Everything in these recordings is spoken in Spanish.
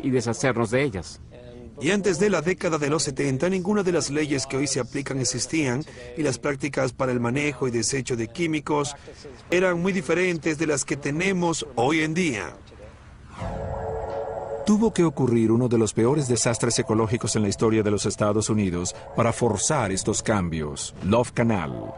y deshacernos de ellas. Y antes de la década de los 70, ninguna de las leyes que hoy se aplican existían y las prácticas para el manejo y desecho de químicos eran muy diferentes de las que tenemos hoy en día. Tuvo que ocurrir uno de los peores desastres ecológicos en la historia de los Estados Unidos para forzar estos cambios, Love Canal.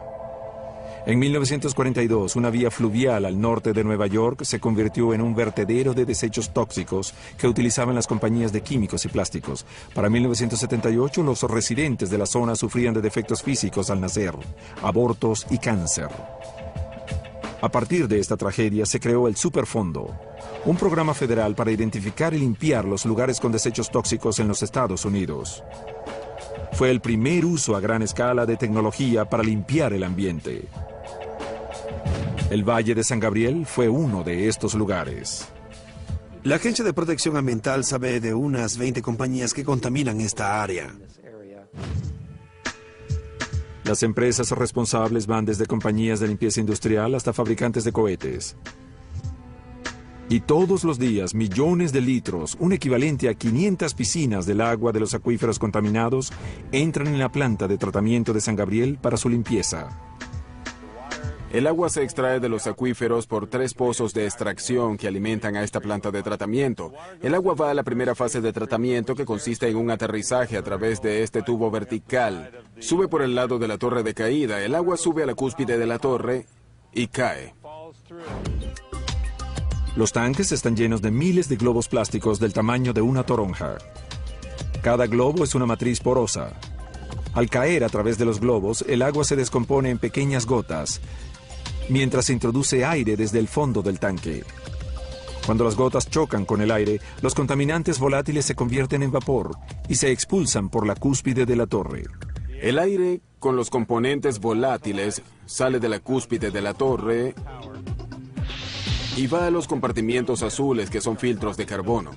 En 1942, una vía fluvial al norte de Nueva York se convirtió en un vertedero de desechos tóxicos que utilizaban las compañías de químicos y plásticos. Para 1978, los residentes de la zona sufrían de defectos físicos al nacer, abortos y cáncer. A partir de esta tragedia se creó el Superfondo, un programa federal para identificar y limpiar los lugares con desechos tóxicos en los Estados Unidos. Fue el primer uso a gran escala de tecnología para limpiar el ambiente. El Valle de San Gabriel fue uno de estos lugares. La Agencia de Protección Ambiental sabe de unas 20 compañías que contaminan esta área. Las empresas responsables van desde compañías de limpieza industrial hasta fabricantes de cohetes. Y todos los días, millones de litros, un equivalente a 500 piscinas del agua de los acuíferos contaminados, entran en la planta de tratamiento de San Gabriel para su limpieza. El agua se extrae de los acuíferos por 3 pozos de extracción que alimentan a esta planta de tratamiento. El agua va a la primera fase de tratamiento, que consiste en un aterrizaje a través de este tubo vertical. Sube por el lado de la torre de caída. El agua sube a la cúspide de la torre y cae. Los tanques están llenos de miles de globos plásticos del tamaño de una toronja. Cada globo es una matriz porosa. Al caer a través de los globos, el agua se descompone en pequeñas gotas, mientras se introduce aire desde el fondo del tanque. Cuando las gotas chocan con el aire, los contaminantes volátiles se convierten en vapor y se expulsan por la cúspide de la torre. El aire con los componentes volátiles sale de la cúspide de la torre y va a los compartimientos azules, que son filtros de carbono.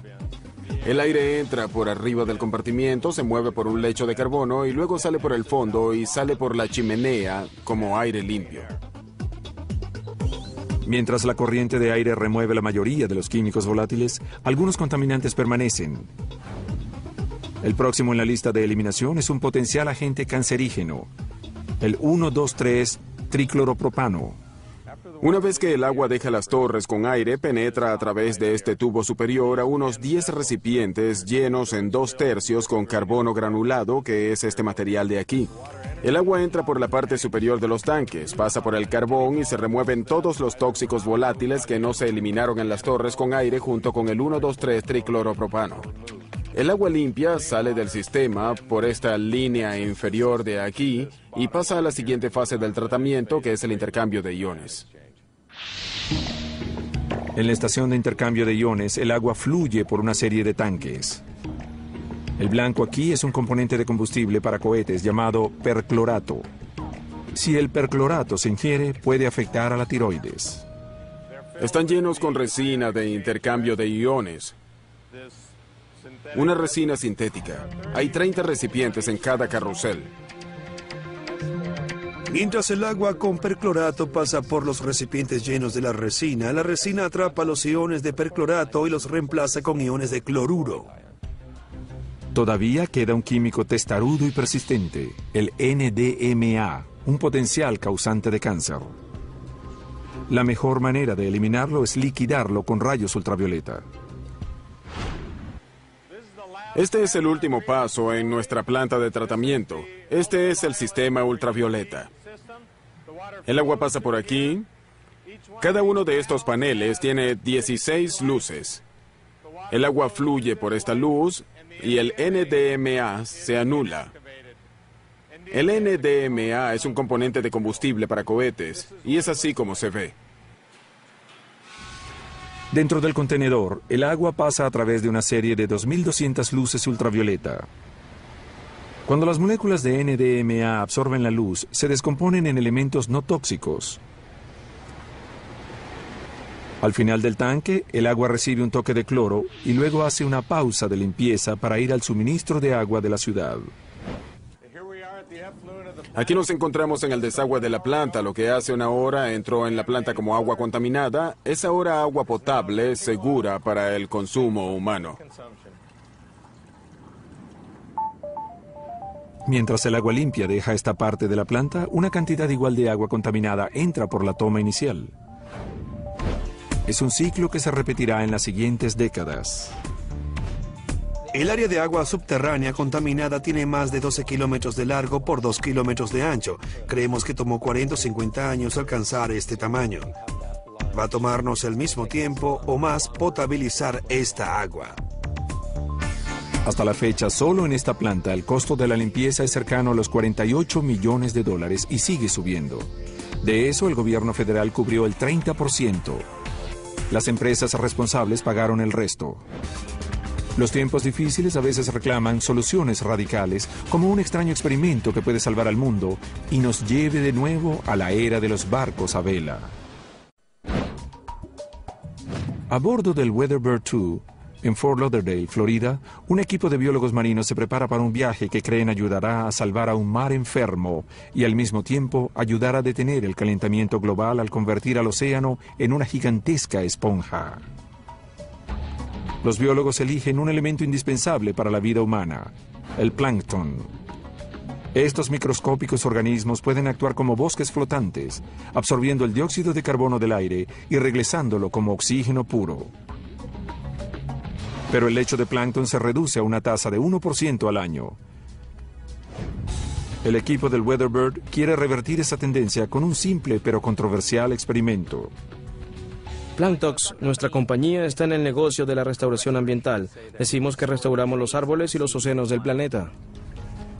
El aire entra por arriba del compartimiento, se mueve por un lecho de carbono y luego sale por el fondo y sale por la chimenea como aire limpio. Mientras la corriente de aire remueve la mayoría de los químicos volátiles, algunos contaminantes permanecen. El próximo en la lista de eliminación es un potencial agente cancerígeno, el 1,2,3-tricloropropano. Una vez que el agua deja las torres con aire, penetra a través de este tubo superior a unos 10 recipientes llenos en 2/3 con carbono granulado, que es este material de aquí. El agua entra por la parte superior de los tanques, pasa por el carbón y se remueven todos los tóxicos volátiles que no se eliminaron en las torres con aire junto con el 1,2,3-tricloropropano. El agua limpia sale del sistema por esta línea inferior de aquí y pasa a la siguiente fase del tratamiento, que es el intercambio de iones. En la estación de intercambio de iones, el agua fluye por una serie de tanques. El blanco aquí es un componente de combustible para cohetes llamado perclorato. Si el perclorato se ingiere, puede afectar a la tiroides. Están llenos con resina de intercambio de iones. Una resina sintética. Hay 30 recipientes en cada carrusel. Mientras el agua con perclorato pasa por los recipientes llenos de la resina atrapa los iones de perclorato y los reemplaza con iones de cloruro. Todavía queda un químico testarudo y persistente, el NDMA, un potencial causante de cáncer. La mejor manera de eliminarlo es liquidarlo con rayos ultravioleta. Este es el último paso en nuestra planta de tratamiento. Este es el sistema ultravioleta. El agua pasa por aquí. Cada uno de estos paneles tiene 16 luces. El agua fluye por esta luz y el NDMA se anula. El NDMA es un componente de combustible para cohetes y es así como se ve. Dentro del contenedor, el agua pasa a través de una serie de 2.200 luces ultravioleta. Cuando las moléculas de NDMA absorben la luz, se descomponen en elementos no tóxicos. Al final del tanque, el agua recibe un toque de cloro y luego hace una pausa de limpieza para ir al suministro de agua de la ciudad. Aquí nos encontramos en el desagüe de la planta. Lo que hace una hora entró en la planta como agua contaminada es ahora agua potable, segura para el consumo humano. Mientras el agua limpia deja esta parte de la planta, una cantidad igual de agua contaminada entra por la toma inicial. Es un ciclo que se repetirá en las siguientes décadas. El área de agua subterránea contaminada tiene más de 12 kilómetros de largo por 2 kilómetros de ancho. Creemos que tomó 40 o 50 años alcanzar este tamaño. Va a tomarnos el mismo tiempo o más potabilizar esta agua. Hasta la fecha, solo en esta planta, el costo de la limpieza es cercano a los 48 millones de dólares y sigue subiendo. De eso, el gobierno federal cubrió el 30%. Las empresas responsables pagaron el resto. Los tiempos difíciles a veces reclaman soluciones radicales, como un extraño experimento que puede salvar al mundo y nos lleve de nuevo a la era de los barcos a vela. A bordo del Weatherbird 2, en Fort Lauderdale, Florida, un equipo de biólogos marinos se prepara para un viaje que creen ayudará a salvar a un mar enfermo y al mismo tiempo ayudar a detener el calentamiento global al convertir al océano en una gigantesca esponja. Los biólogos eligen un elemento indispensable para la vida humana, el plancton. Estos microscópicos organismos pueden actuar como bosques flotantes, absorbiendo el dióxido de carbono del aire y regresándolo como oxígeno puro. Pero el lecho de plancton se reduce a una tasa de 1% al año. El equipo del Weatherbird quiere revertir esa tendencia con un simple pero controversial experimento. Planktox, nuestra compañía está en el negocio de la restauración ambiental. Decimos que restauramos los árboles y los océanos del planeta.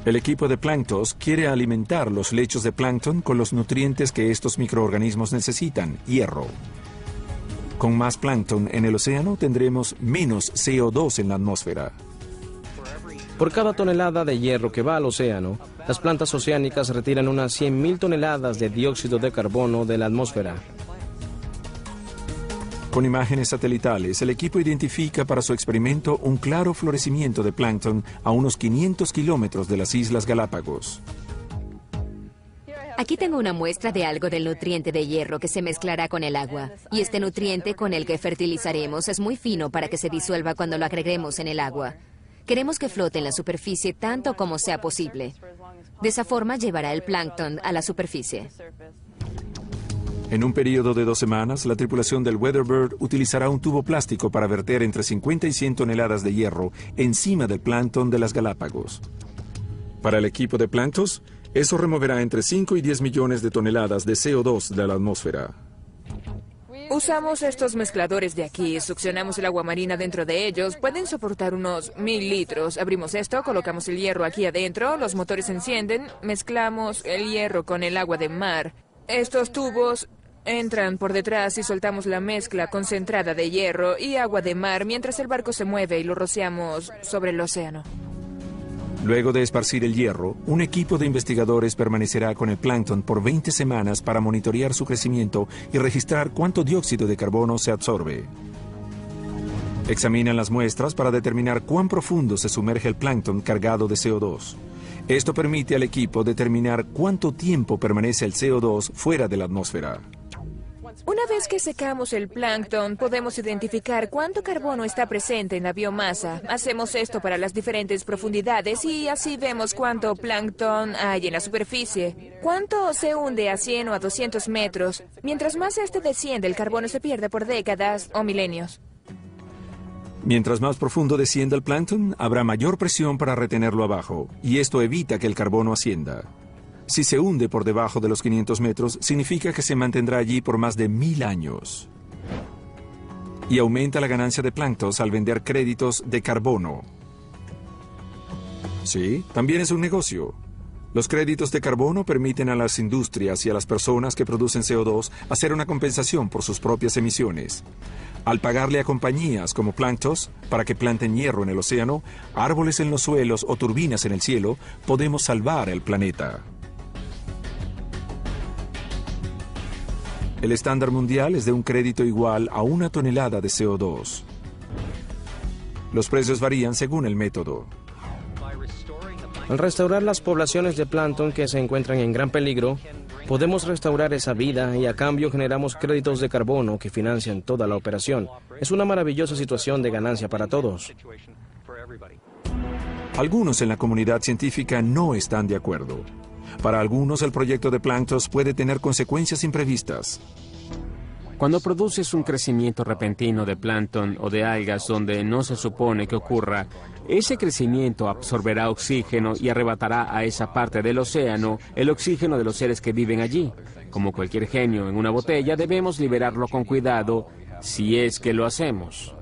El equipo de Planktos quiere alimentar los lechos de plancton con los nutrientes que estos microorganismos necesitan, hierro. Con más plancton en el océano tendremos menos CO2 en la atmósfera. Por cada tonelada de hierro que va al océano, las plantas oceánicas retiran unas 100.000 toneladas de dióxido de carbono de la atmósfera. Con imágenes satelitales, el equipo identifica para su experimento un claro florecimiento de plancton a unos 500 kilómetros de las Islas Galápagos. Aquí tengo una muestra de algo del nutriente de hierro que se mezclará con el agua. Y este nutriente con el que fertilizaremos es muy fino para que se disuelva cuando lo agreguemos en el agua. Queremos que flote en la superficie tanto como sea posible. De esa forma llevará el plancton a la superficie. En un periodo de 2 semanas, la tripulación del Weatherbird utilizará un tubo plástico para verter entre 50 y 100 toneladas de hierro encima del plancton de las Galápagos. Para el equipo de Planktos, eso removerá entre 5 y 10 millones de toneladas de CO2 de la atmósfera. Usamos estos mezcladores de aquí, succionamos el agua marina dentro de ellos, pueden soportar unos 1000 litros. Abrimos esto, colocamos el hierro aquí adentro, los motores se encienden, mezclamos el hierro con el agua de mar. Estos tubos entran por detrás y soltamos la mezcla concentrada de hierro y agua de mar mientras el barco se mueve y lo rociamos sobre el océano. Luego de esparcir el hierro, un equipo de investigadores permanecerá con el plancton por 20 semanas para monitorear su crecimiento y registrar cuánto dióxido de carbono se absorbe. Examinan las muestras para determinar cuán profundo se sumerge el plancton cargado de CO2. Esto permite al equipo determinar cuánto tiempo permanece el CO2 fuera de la atmósfera. Una vez que secamos el plancton, podemos identificar cuánto carbono está presente en la biomasa. Hacemos esto para las diferentes profundidades y así vemos cuánto plancton hay en la superficie. Cuánto se hunde a 100 o a 200 metros. Mientras más este desciende, el carbono se pierde por décadas o milenios. Mientras más profundo descienda el plancton, habrá mayor presión para retenerlo abajo, y esto evita que el carbono ascienda. Si se hunde por debajo de los 500 metros, significa que se mantendrá allí por más de 1000 años. Y aumenta la ganancia de planctos al vender créditos de carbono. Sí, también es un negocio. Los créditos de carbono permiten a las industrias y a las personas que producen CO2 hacer una compensación por sus propias emisiones. Al pagarle a compañías como Planktos para que planten hierro en el océano, árboles en los suelos o turbinas en el cielo, podemos salvar el planeta. El estándar mundial es de un crédito igual a 1 tonelada de CO2. Los precios varían según el método. Al restaurar las poblaciones de plancton que se encuentran en gran peligro, podemos restaurar esa vida y a cambio generamos créditos de carbono que financian toda la operación. Es una maravillosa situación de ganancia para todos. Algunos en la comunidad científica no están de acuerdo. Para algunos, el proyecto de Planctos puede tener consecuencias imprevistas. Cuando produces un crecimiento repentino de plancton o de algas donde no se supone que ocurra, ese crecimiento absorberá oxígeno y arrebatará a esa parte del océano el oxígeno de los seres que viven allí. Como cualquier genio en una botella, debemos liberarlo con cuidado si es que lo hacemos.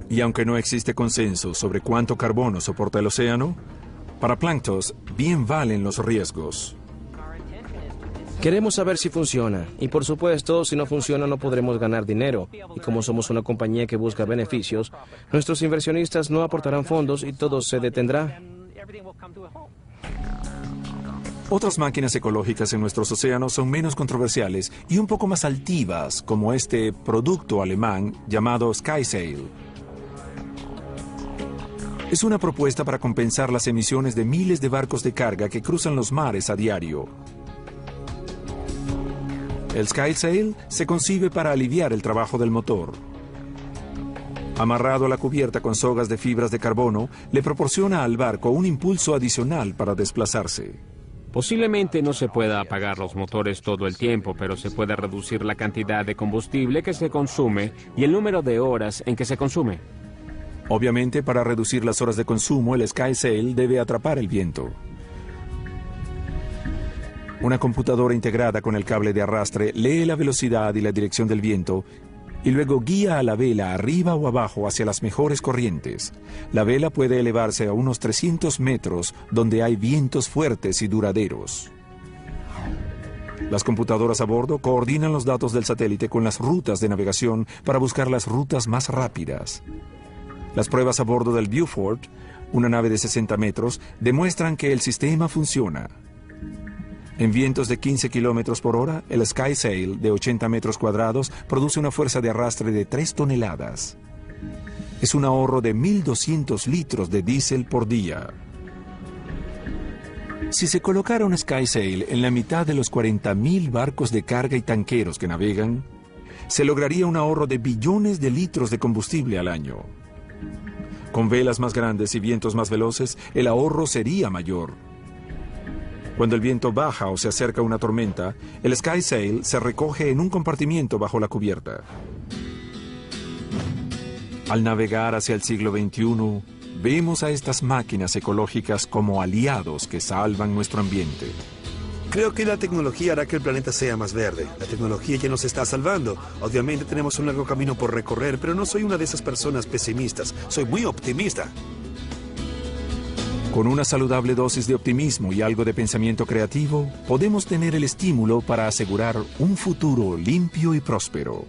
Y aunque no existe consenso sobre cuánto carbono soporta el océano, para Planctos bien valen los riesgos. Queremos saber si funciona, y por supuesto, si no funciona no podremos ganar dinero, y como somos una compañía que busca beneficios, nuestros inversionistas no aportarán fondos y todo se detendrá. Otras máquinas ecológicas en nuestros océanos son menos controversiales y un poco más altivas, como este producto alemán llamado SkySail. Es una propuesta para compensar las emisiones de miles de barcos de carga que cruzan los mares a diario. El SkySail se concibe para aliviar el trabajo del motor. Amarrado a la cubierta con sogas de fibras de carbono, le proporciona al barco un impulso adicional para desplazarse. Posiblemente no se pueda apagar los motores todo el tiempo, pero se puede reducir la cantidad de combustible que se consume y el número de horas en que se consume. Obviamente, para reducir las horas de consumo, el SkySail debe atrapar el viento. Una computadora integrada con el cable de arrastre lee la velocidad y la dirección del viento y luego guía a la vela arriba o abajo hacia las mejores corrientes. La vela puede elevarse a unos 300 metros donde hay vientos fuertes y duraderos. Las computadoras a bordo coordinan los datos del satélite con las rutas de navegación para buscar las rutas más rápidas. Las pruebas a bordo del Beaufort, una nave de 60 metros, demuestran que el sistema funciona. En vientos de 15 kilómetros por hora, el SkySail de 80 metros cuadrados produce una fuerza de arrastre de 3 toneladas. Es un ahorro de 1.200 litros de diésel por día. Si se colocara un SkySail en la mitad de los 40.000 barcos de carga y tanqueros que navegan, se lograría un ahorro de billones de litros de combustible al año. Con velas más grandes y vientos más veloces, el ahorro sería mayor. Cuando el viento baja o se acerca una tormenta, el SkySail se recoge en un compartimiento bajo la cubierta. Al navegar hacia el siglo XXI, vemos a estas máquinas ecológicas como aliados que salvan nuestro ambiente. Creo que la tecnología hará que el planeta sea más verde. La tecnología ya nos está salvando. Obviamente tenemos un largo camino por recorrer, pero no soy una de esas personas pesimistas. Soy muy optimista. Con una saludable dosis de optimismo y algo de pensamiento creativo, podemos tener el estímulo para asegurar un futuro limpio y próspero.